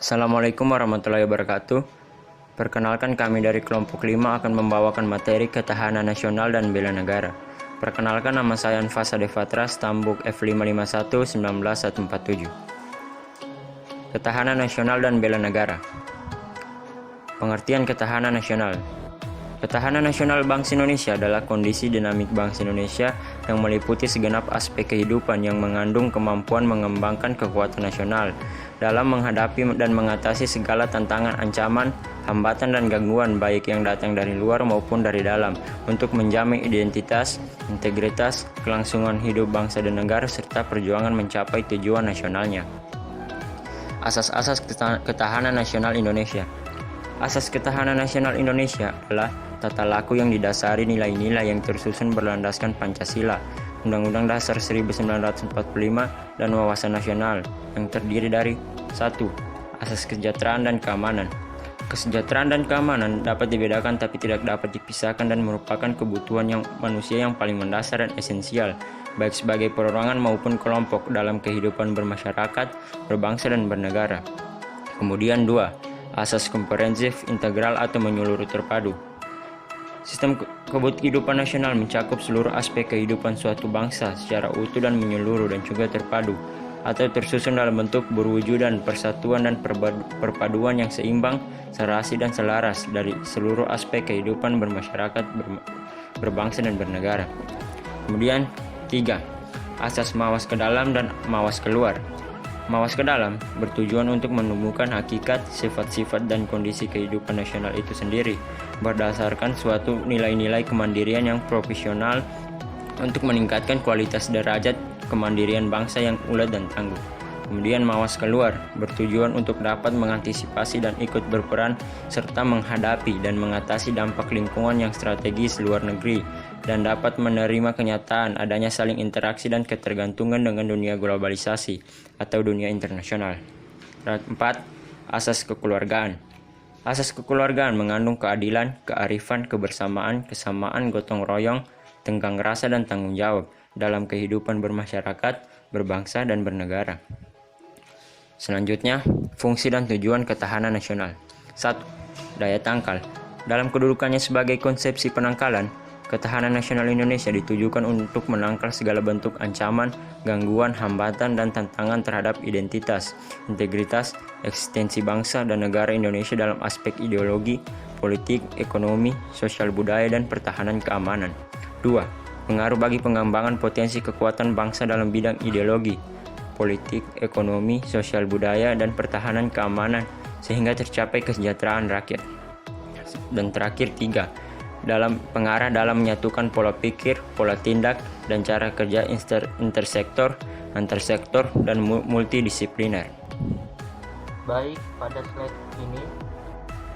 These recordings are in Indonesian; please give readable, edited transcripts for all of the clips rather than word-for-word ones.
Assalamualaikum warahmatullahi wabarakatuh. Perkenalkan, kami dari kelompok 5 akan membawakan materi ketahanan nasional dan bela negara. Perkenalkan, nama saya Anfasa Devatra, Stambuk F551 19147. Ketahanan nasional dan bela negara. Pengertian ketahanan nasional. Ketahanan nasional bangsa Indonesia adalah kondisi dinamik bangsa Indonesia yang meliputi segenap aspek kehidupan yang mengandung kemampuan mengembangkan kekuatan nasional dalam menghadapi dan mengatasi segala tantangan, ancaman, hambatan, dan gangguan baik yang datang dari luar maupun dari dalam untuk menjamin identitas, integritas, kelangsungan hidup bangsa dan negara serta perjuangan mencapai tujuan nasionalnya. Asas-asas ketahanan nasional Indonesia. Asas ketahanan nasional Indonesia adalah tata laku yang didasari nilai-nilai yang tersusun berlandaskan Pancasila, Undang-Undang Dasar 1945, dan wawasan nasional yang terdiri dari 1. Asas kesejahteraan dan keamanan. Kesejahteraan dan keamanan dapat dibedakan tapi tidak dapat dipisahkan dan merupakan kebutuhan manusia yang paling mendasar dan esensial, baik sebagai perorangan maupun kelompok dalam kehidupan bermasyarakat, berbangsa, dan bernegara. Kemudian 2. Asas komprehensif, integral, atau menyeluruh terpadu. Sistem kehidupan nasional mencakup seluruh aspek kehidupan suatu bangsa secara utuh dan menyeluruh dan juga terpadu, atau tersusun dalam bentuk berwujudan persatuan dan perpaduan yang seimbang, serasi, dan selaras dari seluruh aspek kehidupan bermasyarakat, berbangsa, dan bernegara. Kemudian 3. Asas mawas ke dalam dan mawas keluar. Mawas ke dalam bertujuan untuk menemukan hakikat, sifat-sifat, dan kondisi kehidupan nasional itu sendiri berdasarkan suatu nilai-nilai kemandirian yang profesional untuk meningkatkan kualitas derajat kemandirian bangsa yang ulet dan tangguh. Kemudian mawas keluar bertujuan untuk dapat mengantisipasi dan ikut berperan serta menghadapi dan mengatasi dampak lingkungan yang strategis luar negeri dan dapat menerima kenyataan adanya saling interaksi dan ketergantungan dengan dunia globalisasi atau dunia internasional. 4. Asas kekeluargaan. Asas kekeluargaan mengandung keadilan, kearifan, kebersamaan, kesamaan, gotong royong, tenggang rasa, dan tanggung jawab dalam kehidupan bermasyarakat, berbangsa, dan bernegara. Selanjutnya, fungsi dan tujuan ketahanan nasional. 1. Daya tangkal. Dalam kedudukannya sebagai konsepsi penangkalan, ketahanan nasional Indonesia ditujukan untuk menangkal segala bentuk ancaman, gangguan, hambatan, dan tantangan terhadap identitas, integritas, eksistensi bangsa dan negara Indonesia dalam aspek ideologi, politik, ekonomi, sosial budaya, dan pertahanan keamanan. 2. Pengaruh bagi pengembangan potensi kekuatan bangsa dalam bidang ideologi, politik, ekonomi, sosial budaya, dan pertahanan keamanan sehingga tercapai kesejahteraan rakyat. Dan terakhir 3. Dalam pengarah dalam menyatukan pola pikir, pola tindak, dan cara kerja intersektor, antarsektor, dan multidisipliner. Baik, pada slide ini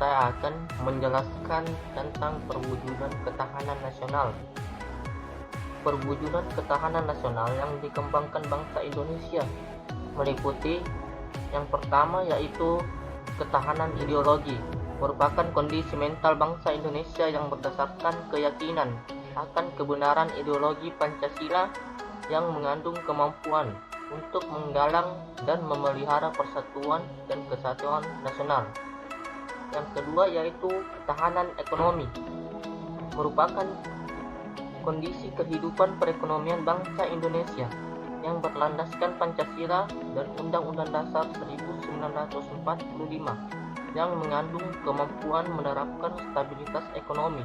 saya akan menjelaskan tentang perwujudan ketahanan nasional. Perwujudan ketahanan nasional yang dikembangkan bangsa Indonesia meliputi yang pertama yaitu ketahanan ideologi, merupakan kondisi mental bangsa Indonesia yang berdasarkan keyakinan akan kebenaran ideologi Pancasila yang mengandung kemampuan untuk menggalang dan memelihara persatuan dan kesatuan nasional. Yang kedua yaitu ketahanan ekonomi, merupakan kondisi kehidupan perekonomian bangsa Indonesia yang berlandaskan Pancasila dan Undang-Undang Dasar 1945 yang mengandung kemampuan menerapkan stabilitas ekonomi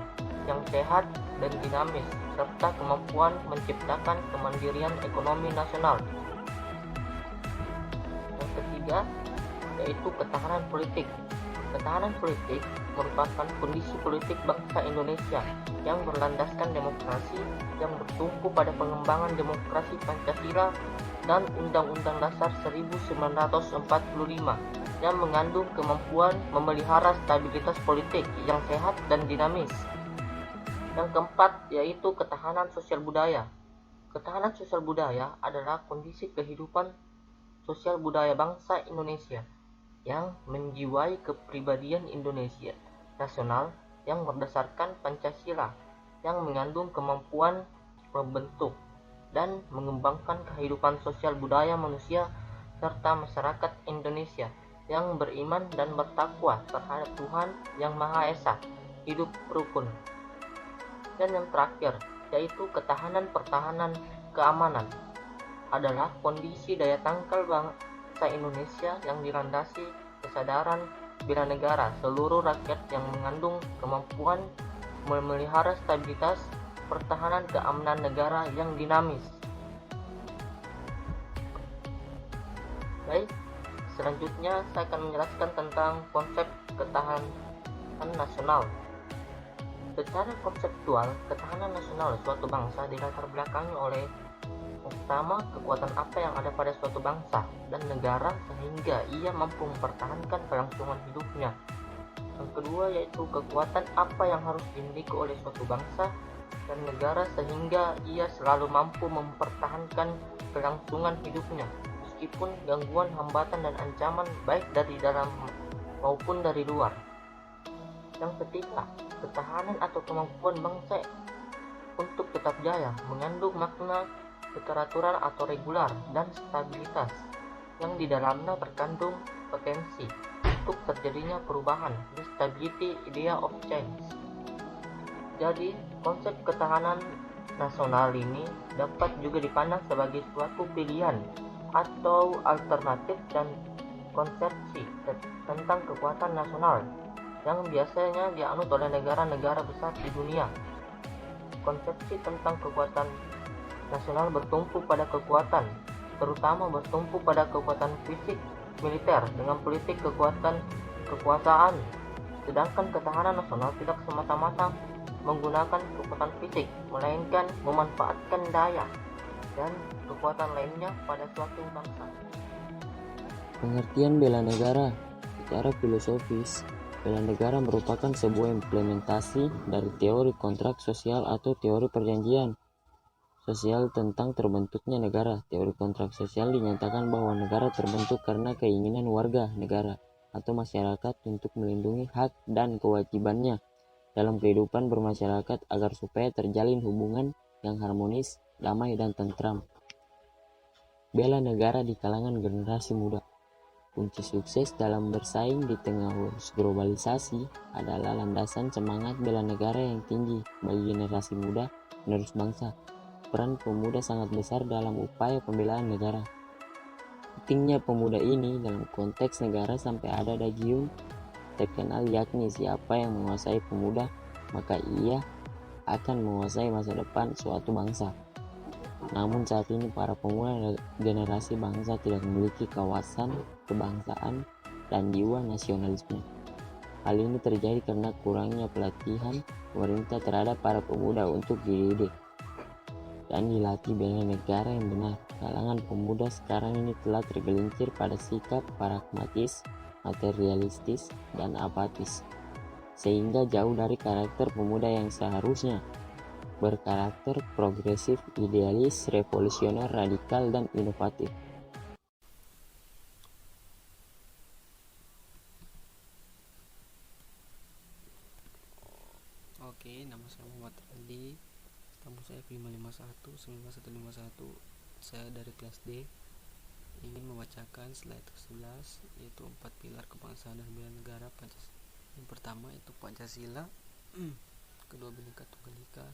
yang sehat dan dinamis serta kemampuan menciptakan kemandirian ekonomi nasional. Yang ketiga yaitu ketahanan politik. Ketahanan politik merupakan kondisi politik bangsa Indonesia yang berlandaskan demokrasi yang bertumpu pada pengembangan demokrasi Pancasila dan Undang-Undang Dasar 1945 yang mengandung kemampuan memelihara stabilitas politik yang sehat dan dinamis. Yang keempat yaitu ketahanan sosial budaya. Ketahanan sosial budaya adalah kondisi kehidupan sosial budaya bangsa Indonesia yang menjiwai kepribadian Indonesia nasional yang berdasarkan Pancasila yang mengandung kemampuan membentuk dan mengembangkan kehidupan sosial budaya manusia serta masyarakat Indonesia yang beriman dan bertakwa terhadap Tuhan yang Maha Esa, hidup rukun. Dan yang terakhir, yaitu pertahanan keamanan, adalah kondisi daya tangkal bangsa Indonesia yang dilandasi kesadaran bela negara seluruh rakyat yang mengandung kemampuan memelihara stabilitas pertahanan keamanan negara yang dinamis. Baik, selanjutnya saya akan menjelaskan tentang konsep ketahanan nasional. Secara konseptual, ketahanan nasional suatu bangsa dilatar belakangi oleh pertama, kekuatan apa yang ada pada suatu bangsa dan negara sehingga ia mampu mempertahankan kelangsungan hidupnya. Yang kedua yaitu kekuatan apa yang harus dimiliki oleh suatu bangsa dan negara sehingga ia selalu mampu mempertahankan kelangsungan hidupnya meskipun gangguan, hambatan, dan ancaman baik dari dalam maupun dari luar. Yang ketiga, ketahanan atau kemampuan bangsa untuk tetap jaya mengandung makna keteraturan atau regular dan stabilitas yang di dalamnya terkandung potensi untuk terjadinya perubahan, the stability idea of change. Jadi, konsep ketahanan nasional ini dapat juga dipandang sebagai suatu pilihan atau alternatif dan konsepsi tentang kekuatan nasional yang biasanya dianut oleh negara-negara besar di dunia. Konsepsi tentang kekuatan nasional bertumpu pada kekuatan, terutama bertumpu pada kekuatan fisik militer dengan politik kekuasaan. Sedangkan ketahanan nasional tidak semata-mata menggunakan kekuatan fisik, melainkan memanfaatkan daya dan kekuatan lainnya pada suatu bangsa. Pengertian bela negara secara filosofis, bela negara merupakan sebuah implementasi dari teori kontrak sosial atau teori perjanjian sosial tentang terbentuknya negara. Teori kontrak sosial dinyatakan bahwa negara terbentuk karena keinginan warga negara atau masyarakat untuk melindungi hak dan kewajibannya dalam kehidupan bermasyarakat agar supaya terjalin hubungan yang harmonis, damai, dan tentram. Bela negara di kalangan generasi muda. Kunci sukses dalam bersaing di tengah arus globalisasi adalah landasan semangat bela negara yang tinggi bagi generasi muda penerus bangsa. Peran pemuda sangat besar dalam upaya pembelaan negara. Pentingnya pemuda ini dalam konteks negara sampai ada dagium terkenal, yakni siapa yang menguasai pemuda maka ia akan menguasai masa depan suatu bangsa. Namun saat ini para pemuda generasi bangsa tidak memiliki kawasan kebangsaan dan jiwa nasionalisme. Hal ini terjadi karena kurangnya pelatihan pemerintah terhadap para pemuda untuk dididik dan dilatih bela negara yang benar. Kalangan pemuda sekarang ini telah tergelincir pada sikap pragmatis, materialistis, dan apatis, sehingga jauh dari karakter pemuda yang seharusnya berkarakter progresif, idealis, revolusioner, radikal, dan inovatif. Oke, nama saya Muhammad Ali. Kampus saya 551 19151. Saya dari kelas D. Ingin membacakan slide ke-11 yaitu 4 pilar kebangsaan dan bela negara Pancasila. Yang pertama itu Pancasila, kedua Bhinneka Tunggal Ika,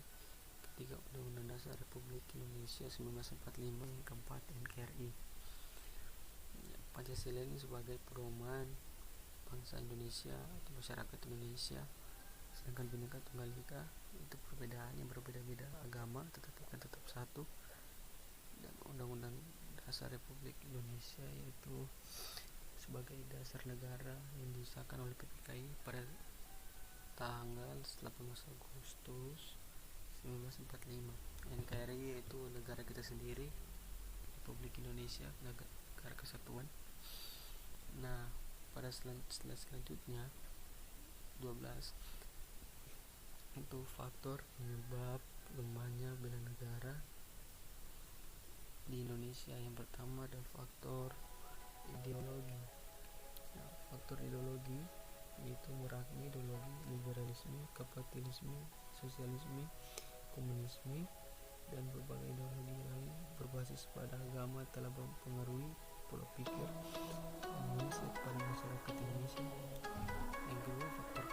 ketiga Undang-Undang Dasar Republik Indonesia 1945, yang keempat NKRI. Pancasila ini sebagai pedoman bangsa Indonesia atau masyarakat Indonesia, sedangkan Bhinneka Tunggal Ika itu perbedaan yang berbeda-beda agama tetapi kan tetap satu, dan Undang-Undang Dasar Republik Indonesia yaitu sebagai dasar negara yang disahkan oleh PPKI pada tanggal 18 Agustus 1945. NKRI yaitu negara kita sendiri, Republik Indonesia, negara kesatuan. Nah, pada slide selanjutnya 12 itu faktor penyebab lemahnya bela negara di Indonesia. Yang pertama ada faktor ideologi. Nah, faktor ideologi yaitu meraknya ideologi liberalisme, kapitalisme, sosialisme, komunisme, dan berbagai ideologi lain berbasis pada agama telah mempengaruhi pola pikir dan mindset pada masyarakat Indonesia. Yang kedua, faktor